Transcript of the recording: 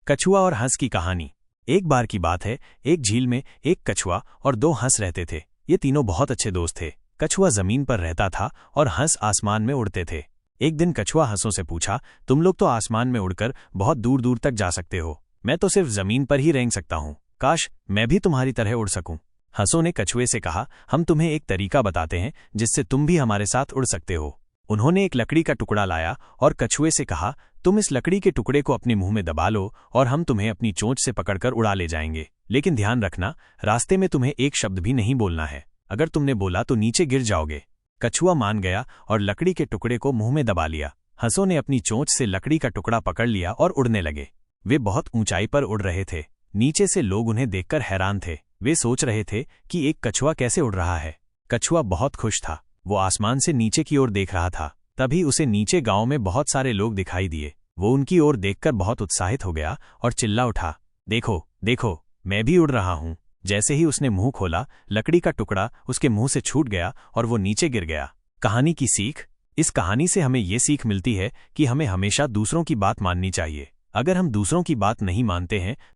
कछुआ और हंस की कहानी। एक बार की बात है, एक झील में एक कछुआ और दो हंस रहते थे। ये तीनों बहुत अच्छे दोस्त थे। कछुआ जमीन पर रहता था और हंस आसमान में उड़ते थे। एक दिन कछुआ हंसों से पूछा, तुम लोग तो आसमान में उड़कर बहुत दूर दूर तक जा सकते हो, मैं तो सिर्फ जमीन पर ही रेंग सकता हूँ। काश मैं भी तुम्हारी तरह उड़ सकूं। हंसों ने कछुए से कहा, हम तुम्हें एक तरीका बताते हैं जिससे तुम भी हमारे साथ उड़ सकते हो। उन्होंने एक लकड़ी का टुकड़ा लाया और कछुए से कहा, तुम इस लकड़ी के टुकड़े को अपने मुंह में दबा लो और हम तुम्हें अपनी चोंच से पकड़कर उड़ा ले जाएंगे। लेकिन ध्यान रखना, रास्ते में तुम्हें एक शब्द भी नहीं बोलना है। अगर तुमने बोला तो नीचे गिर जाओगे। कछुआ मान गया और लकड़ी के टुकड़े को मुंह में दबा लिया। हंसों ने अपनी चोंच से लकड़ी का टुकड़ा पकड़ लिया और उड़ने लगे। वे बहुत ऊंचाई पर उड़ रहे थे। नीचे से लोग उन्हें देखकर हैरान थे। वे सोच रहे थे कि एक कछुआ कैसे उड़ रहा है। कछुआ बहुत खुश था। वो आसमान से नीचे की ओर देख रहा था। तभी उसे नीचे गांव में बहुत सारे लोग दिखाई दिए। वो उनकी ओर देखकर बहुत उत्साहित हो गया और चिल्ला उठा, देखो देखो, मैं भी उड़ रहा हूं। जैसे ही उसने मुंह खोला, लकड़ी का टुकड़ा उसके मुंह से छूट गया और वो नीचे गिर गया। कहानी की सीख। इस कहानी से हमें ये सीख मिलती है कि हमें हमेशा दूसरों की बात माननी चाहिए। अगर हम दूसरों की बात नहीं मानते हैं